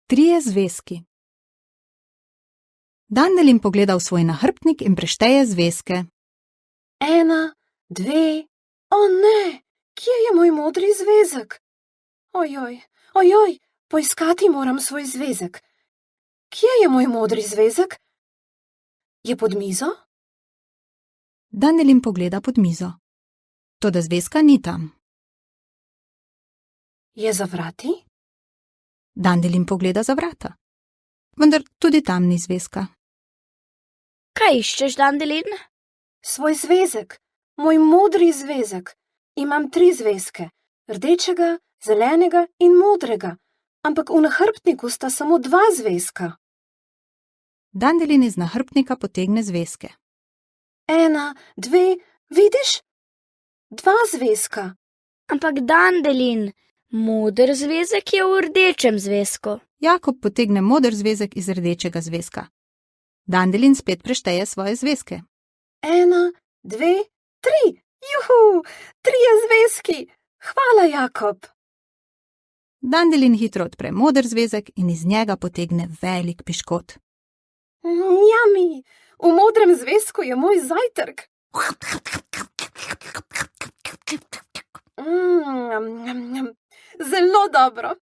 Trije zvezki. Dandelin pogleda v svoj nahrbtnik in prešteje zvezke. 1, 2, o ne, kje je moj modri zvezek? Ojoj, poiskati moram svoj zvezek. Kje je moj modri zvezek? Je pod mizo? Dandelin pogleda pod mizo. Toda zvezka ni tam. Je za vrati? Dandelin pogleda za vrata. Vendar tudi tam ni zvezka. Kaj iščeš, Dandelin? Svoj zvezek, moj modri zvezek. Imam 3 zvezke, rdečega, zelenega in modrega, ampak v nahrbtniku sta samo 2 zvezka. Dandelin iz nahrbtnika potegne zvezke. 1, 2, vidiš? 2 zvezka. Ampak Dandelin, moder zvezek je v rdečem zvezku. Jakob potegne moder zvezek iz rdečega zvezka. Dandelin spet prešteje svoje zvezke. 1, 2, 3. Juhu, 3 zvezki. Hvala, Jakob. Dandelin hitro odpre moder zvezek in iz njega potegne velik piškot. Njami, v modrem zvezku je moj zajtrk. Zelo dobro.